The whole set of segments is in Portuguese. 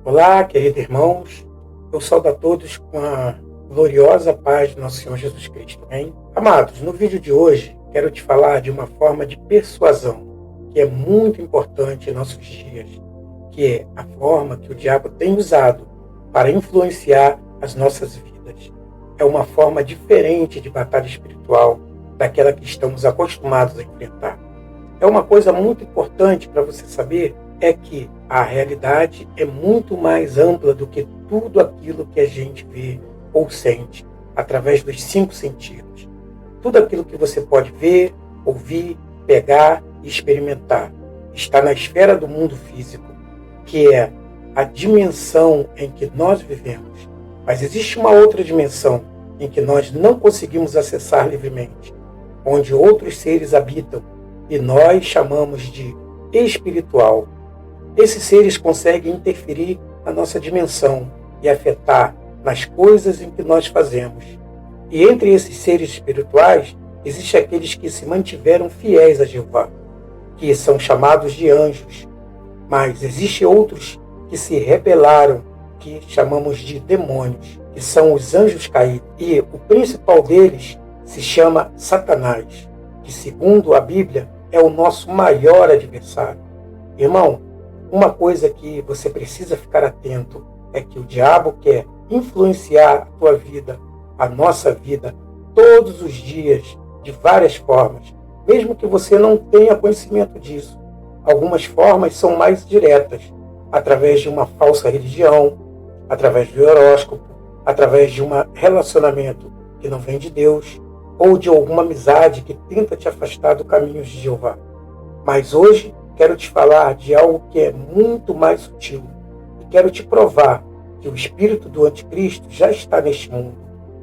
Olá, queridos irmãos. Eu saúdo a todos com a gloriosa paz de nosso Senhor Jesus Cristo. Amém? Amados, no vídeo de hoje, quero te falar de uma forma de persuasão que é muito importante em nossos dias, que é a forma que o diabo tem usado para influenciar as nossas vidas. É uma forma diferente de batalha espiritual daquela que estamos acostumados a enfrentar. É uma coisa muito importante para você saber, é que a realidade é muito mais ampla do que tudo aquilo que a gente vê ou sente através dos 5 sentidos. Tudo aquilo que você pode ver, ouvir, pegar e experimentar está na esfera do mundo físico, que é a dimensão em que nós vivemos. Mas existe uma outra dimensão em que nós não conseguimos acessar livremente, onde outros seres habitam e nós chamamos de espiritual. Esses seres conseguem interferir na nossa dimensão e afetar nas coisas em que nós fazemos. E entre esses seres espirituais, existem aqueles que se mantiveram fiéis a Jeová, que são chamados de anjos. Mas existem outros que se rebelaram, que chamamos de demônios, que são os anjos caídos. E o principal deles se chama Satanás, que segundo a Bíblia é o nosso maior adversário. Irmão, uma coisa que você precisa ficar atento é que o diabo quer influenciar a tua vida, a nossa vida, todos os dias, de várias formas, mesmo que você não tenha conhecimento disso. Algumas formas são mais diretas, através de uma falsa religião, através do horóscopo, através de um relacionamento que não vem de Deus, ou de alguma amizade que tenta te afastar do caminho de Jeová. Mas hoje, quero te falar de algo que é muito mais sutil. E quero te provar que o espírito do anticristo já está neste mundo.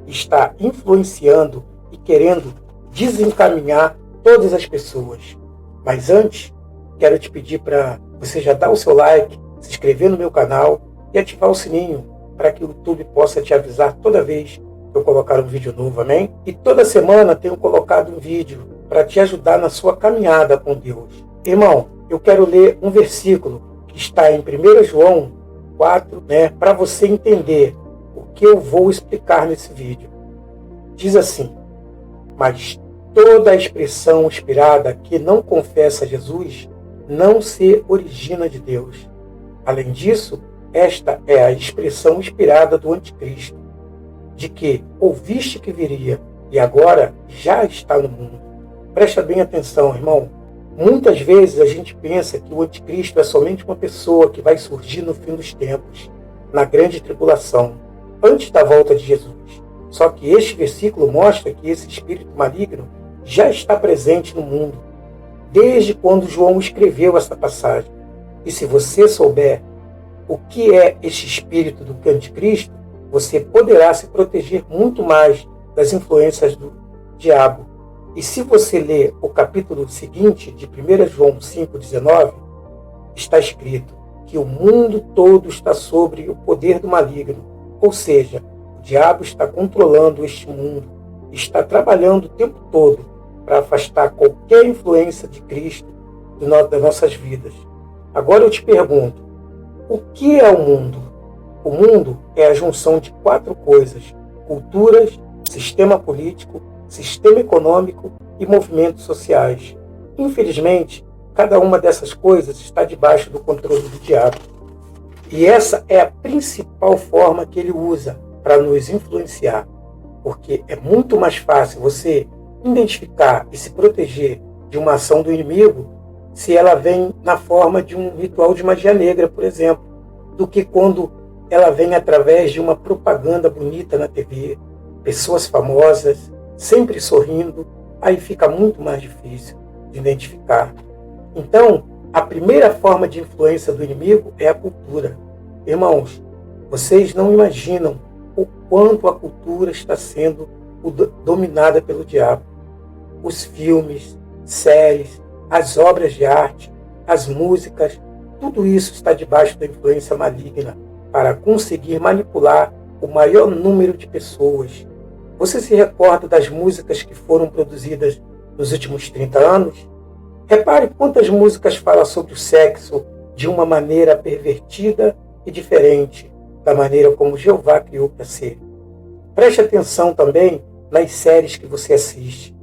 Está influenciando e querendo desencaminhar todas as pessoas. Mas antes, quero te pedir para você já dar o seu like, se inscrever no meu canal e ativar o sininho para que o YouTube possa te avisar toda vez que eu colocar um vídeo novo, amém? E toda semana tenho colocado um vídeo para te ajudar na sua caminhada com Deus. Irmão, eu quero ler um versículo que está em 1 João 4, para você entender o que eu vou explicar nesse vídeo. Diz assim: mas toda a expressão inspirada que não confessa Jesus não se origina de Deus. Além disso, esta é a expressão inspirada do anticristo, de que ouviste que viria e agora já está no mundo. Presta bem atenção, irmão. Muitas vezes a gente pensa que o anticristo é somente uma pessoa que vai surgir no fim dos tempos, na grande tribulação, antes da volta de Jesus. Só que este versículo mostra que esse espírito maligno já está presente no mundo, desde quando João escreveu essa passagem. E se você souber o que é este espírito do anticristo, você poderá se proteger muito mais das influências do diabo. E se você ler o capítulo seguinte de 1 João 5,19, está escrito que o mundo todo está sobre o poder do maligno. Ou seja, o diabo está controlando este mundo, está trabalhando o tempo todo para afastar qualquer influência de Cristo das nossas vidas. Agora eu te pergunto, o que é o mundo? O mundo é a junção de 4 coisas: culturas, sistema político, sistema econômico e movimentos sociais. Infelizmente, cada uma dessas coisas está debaixo do controle do diabo. E essa é a principal forma que ele usa para nos influenciar. Porque é muito mais fácil você identificar e se proteger de uma ação do inimigo se ela vem na forma de um ritual de magia negra, por exemplo, do que quando ela vem através de uma propaganda bonita na TV, pessoas famosas, sempre sorrindo, aí fica muito mais difícil de identificar. Então, a primeira forma de influência do inimigo é a cultura. Irmãos, vocês não imaginam o quanto a cultura está sendo dominada pelo diabo. Os filmes, séries, as obras de arte, as músicas, tudo isso está debaixo da influência maligna para conseguir manipular o maior número de pessoas. Você se recorda das músicas que foram produzidas nos últimos 30 anos? Repare quantas músicas falam sobre o sexo de uma maneira pervertida e diferente da maneira como Jeová criou para ser. Preste atenção também nas séries que você assiste.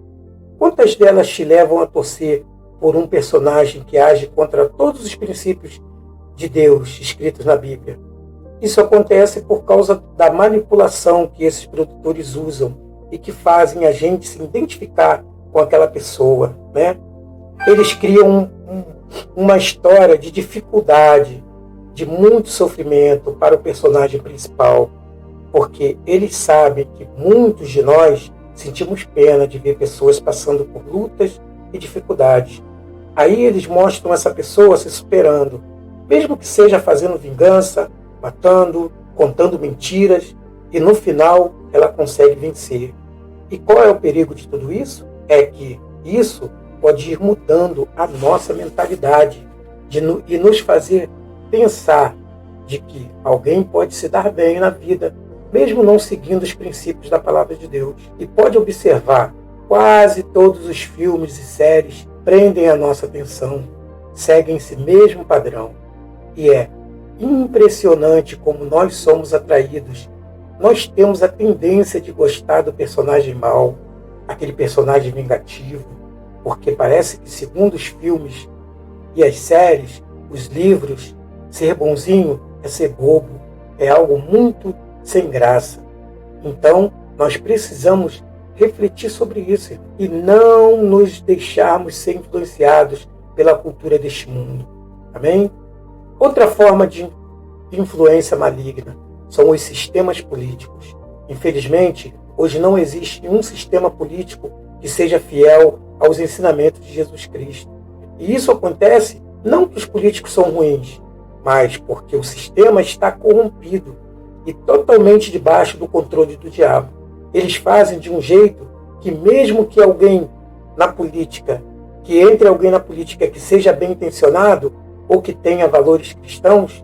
Quantas delas te levam a torcer por um personagem que age contra todos os princípios de Deus escritos na Bíblia? Isso acontece por causa da manipulação que esses produtores usam e que fazem a gente se identificar com aquela pessoa, né? Eles criam uma história de dificuldade, de muito sofrimento para o personagem principal, porque eles sabem que muitos de nós sentimos pena de ver pessoas passando por lutas e dificuldades. Aí eles mostram essa pessoa se superando, mesmo que seja fazendo vingança, matando, contando mentiras, e no final ela consegue vencer. E qual é o perigo de tudo isso? É que isso pode ir mudando a nossa mentalidade e nos fazer pensar de que alguém pode se dar bem na vida, mesmo não seguindo os princípios da palavra de Deus. E pode observar, quase todos os filmes e séries prendem a nossa atenção, seguem esse mesmo padrão. E é impressionante como nós somos atraídos. Nós temos a tendência de gostar do personagem mau, aquele personagem vingativo, porque parece que, segundo os filmes e as séries, os livros, ser bonzinho é ser bobo, é algo muito sem graça. Então, nós precisamos refletir sobre isso e não nos deixarmos ser influenciados pela cultura deste mundo. Amém? Outra forma de influência maligna são os sistemas políticos. Infelizmente, hoje não existe nenhum sistema político que seja fiel aos ensinamentos de Jesus Cristo. E isso acontece não que os políticos são ruins, mas porque o sistema está corrompido e totalmente debaixo do controle do diabo. Eles fazem de um jeito que mesmo que alguém na política, que entre alguém na política que seja bem intencionado ou que tenha valores cristãos,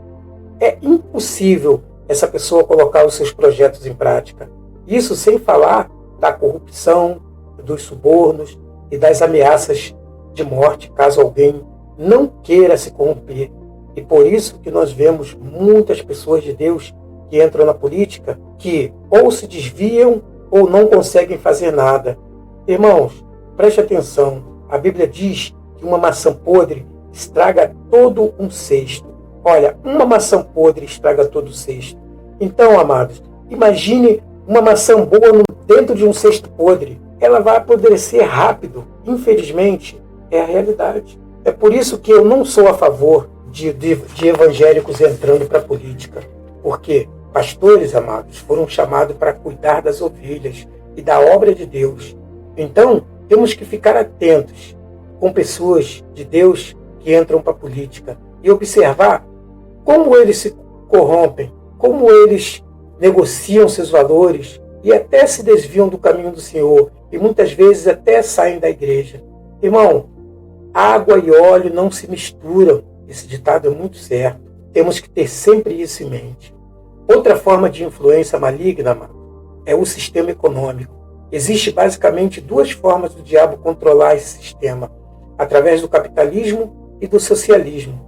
é impossível essa pessoa colocar os seus projetos em prática. Isso sem falar da corrupção, dos subornos e das ameaças de morte, caso alguém não queira se corromper. E por isso que nós vemos muitas pessoas de Deus que entram na política que ou se desviam ou não conseguem fazer nada. Irmãos, preste atenção. A Bíblia diz que uma maçã podre estraga todo um cesto. Olha, uma maçã podre estraga todo o cesto. Então, amados, imagine uma maçã boa dentro de um cesto podre. Ela vai apodrecer rápido. Infelizmente, é a realidade. É por isso que eu não sou a favor de evangélicos entrando para a política. Porque pastores, amados, foram chamados para cuidar das ovelhas e da obra de Deus. Então, temos que ficar atentos com pessoas de Deus que entram para a política e observar como eles se corrompem, como eles negociam seus valores e até se desviam do caminho do Senhor e muitas vezes até saem da igreja. Irmão, água e óleo não se misturam. Esse ditado é muito certo. Temos que ter sempre isso em mente. Outra forma de influência maligna, mano, é o sistema econômico. Existe basicamente duas formas do diabo controlar esse sistema, através do capitalismo e do socialismo.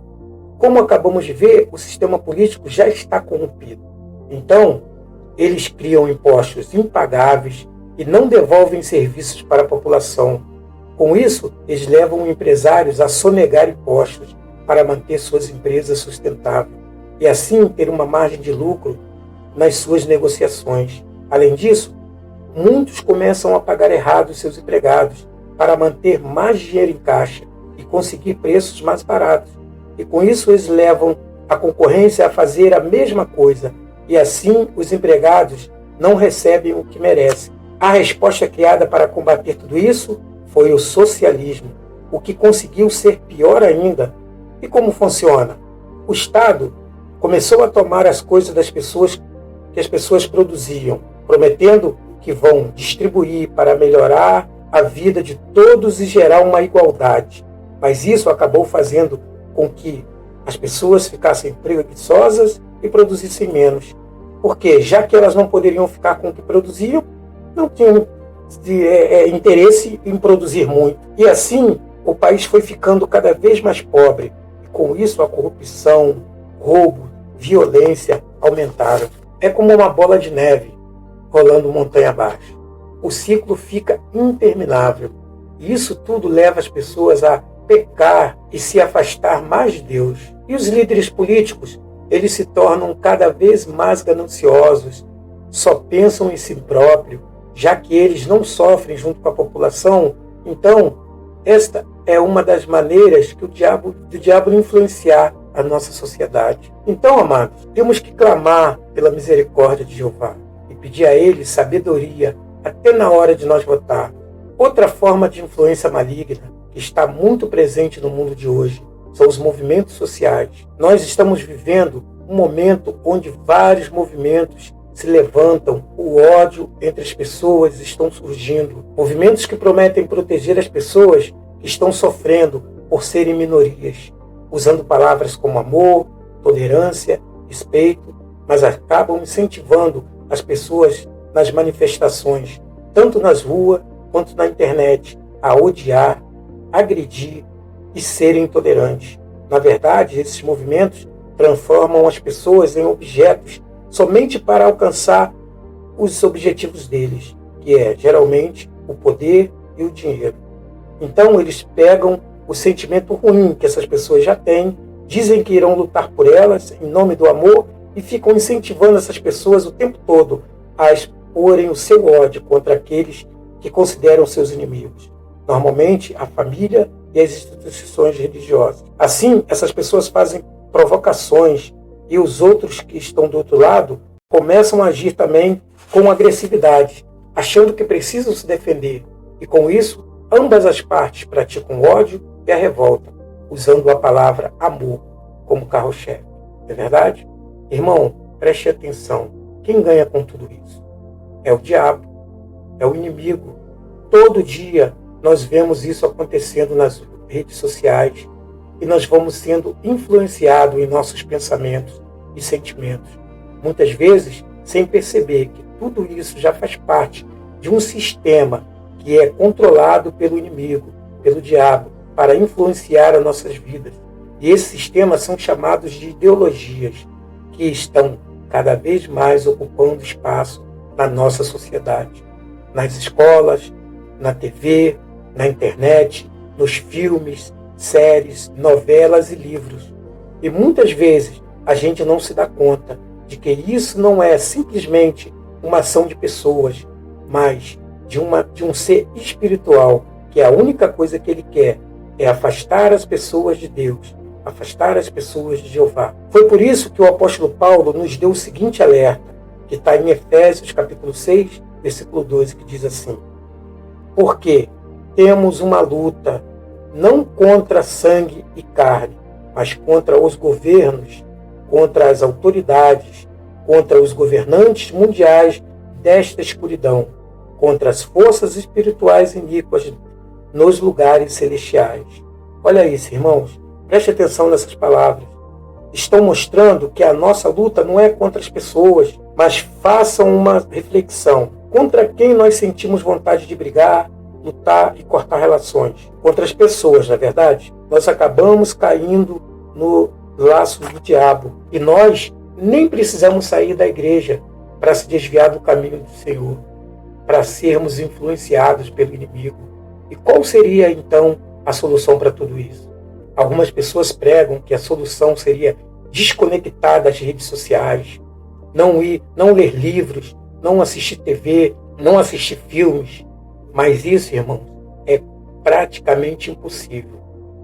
Como acabamos de ver, o sistema político já está corrompido. Então, eles criam impostos impagáveis e não devolvem serviços para a população. Com isso, eles levam empresários a sonegar impostos para manter suas empresas sustentáveis e assim ter uma margem de lucro nas suas negociações. Além disso, muitos começam a pagar errado seus empregados para manter mais dinheiro em caixa e conseguir preços mais baratos. E com isso eles levam a concorrência a fazer a mesma coisa e assim os empregados não recebem o que merecem. A resposta criada para combater tudo isso foi o socialismo, o que conseguiu ser pior ainda. E como funciona? O Estado começou a tomar as coisas das pessoas que as pessoas produziam, prometendo que vão distribuir para melhorar a vida de todos e gerar uma igualdade. Mas isso acabou fazendo com que as pessoas ficassem preguiçosas e produzissem menos. Porque, já que elas não poderiam ficar com o que produziam, não tinham interesse em produzir muito. E assim, o país foi ficando cada vez mais pobre. E com isso, a corrupção, roubo, violência aumentaram. É como uma bola de neve rolando montanha abaixo. O ciclo fica interminável. E isso tudo leva as pessoas a pecar e se afastar mais de Deus. E os líderes políticos, eles se tornam cada vez mais gananciosos, só pensam em si próprio, já que eles não sofrem junto com a população. Então, esta é uma das maneiras que do diabo influenciar a nossa sociedade. Então, amados, temos que clamar pela misericórdia de Jeová e pedir a Ele sabedoria até na hora de nós votar. Outra forma de influência maligna que está muito presente no mundo de hoje são os movimentos sociais. Nós estamos vivendo um momento onde vários movimentos se levantam, o ódio entre as pessoas estão surgindo, movimentos que prometem proteger as pessoas que estão sofrendo por serem minorias, usando palavras como amor, tolerância, respeito, mas acabam incentivando as pessoas nas manifestações, tanto nas ruas quanto na internet, a odiar, agredir e serem intolerantes. Na verdade, esses movimentos transformam as pessoas em objetos somente para alcançar os objetivos deles, que é, geralmente, o poder e o dinheiro. Então, eles pegam o sentimento ruim que essas pessoas já têm, dizem que irão lutar por elas em nome do amor e ficam incentivando essas pessoas o tempo todo a exporem o seu ódio contra aqueles que consideram seus inimigos. Normalmente, a família e as instituições religiosas. Assim, essas pessoas fazem provocações e os outros que estão do outro lado começam a agir também com agressividade, achando que precisam se defender. E com isso, ambas as partes praticam o ódio e a revolta, usando a palavra amor como carro-chefe. Não é verdade? Irmão, preste atenção. Quem ganha com tudo isso? É o diabo, é o inimigo. Todo dia nós vemos isso acontecendo nas redes sociais e nós vamos sendo influenciados em nossos pensamentos e sentimentos. Muitas vezes, sem perceber que tudo isso já faz parte de um sistema que é controlado pelo inimigo, pelo diabo, para influenciar as nossas vidas. E esses sistemas são chamados de ideologias, que estão cada vez mais ocupando espaço na nossa sociedade. Nas escolas, na TV, na internet, nos filmes, séries, novelas e livros. E muitas vezes a gente não se dá conta de que isso não é simplesmente uma ação de pessoas, mas de um ser espiritual, que a única coisa que ele quer é afastar as pessoas de Deus, afastar as pessoas de Jeová. Foi por isso que o apóstolo Paulo nos deu o seguinte alerta, que está em Efésios capítulo 6, versículo 12, que diz assim: porque temos uma luta não contra sangue e carne, mas contra os governos, contra as autoridades, contra os governantes mundiais desta escuridão, contra as forças espirituais iníquas nos lugares celestiais. Olha isso, irmãos. Preste atenção nessas palavras. Estão mostrando que a nossa luta não é contra as pessoas, mas façam uma reflexão. Contra quem nós sentimos vontade de brigar, lutar e cortar relações? Contra as pessoas, na verdade. Nós acabamos caindo no laço do diabo. E nós nem precisamos sair da igreja para se desviar do caminho do Senhor, para sermos influenciados pelo inimigo. E qual seria, então, a solução para tudo isso? Algumas pessoas pregam que a solução seria desconectar das redes sociais, não ler livros, não assistir TV, não assistir filmes. Mas isso, irmãos, é praticamente impossível.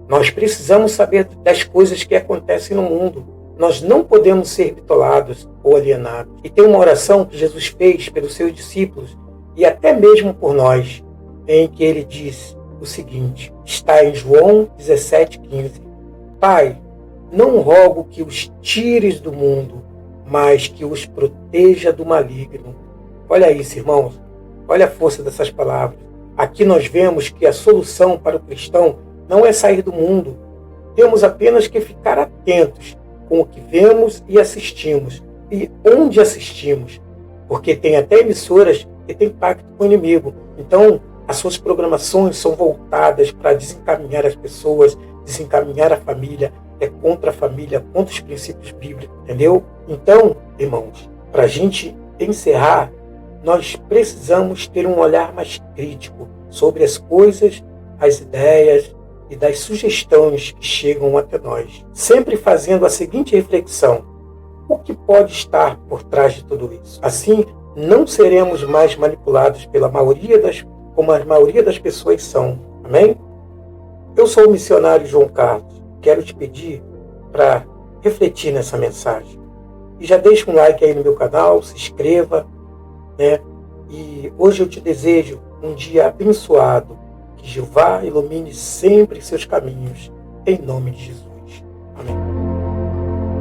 Nós precisamos saber das coisas que acontecem no mundo. Nós não podemos ser bitolados ou alienados. E tem uma oração que Jesus fez pelos seus discípulos e até mesmo por nós, em que ele diz o seguinte, está em João 17,15. Pai, não rogo que os tires do mundo, mas que os proteja do maligno. Olha isso, irmãos. Olha a força dessas palavras. Aqui nós vemos que a solução para o cristão não é sair do mundo. Temos apenas que ficar atentos com o que vemos e assistimos, e onde assistimos, porque tem até emissoras que têm pacto com o inimigo. Então, as suas programações são voltadas para desencaminhar as pessoas, desencaminhar a família, é contra a família, contra os princípios bíblicos, entendeu? Então, irmãos, para a gente encerrar, nós precisamos ter um olhar mais crítico sobre as coisas, as ideias e das sugestões que chegam até nós. Sempre fazendo a seguinte reflexão: o que pode estar por trás de tudo isso? Assim, não seremos mais manipulados como a maioria das pessoas são. Amém? Eu sou o missionário João Carlos. Quero te pedir para refletir nessa mensagem. E já deixa um like aí no meu canal, se inscreva, né? E hoje eu te desejo um dia abençoado. Que Jeová ilumine sempre seus caminhos, em nome de Jesus. Amém.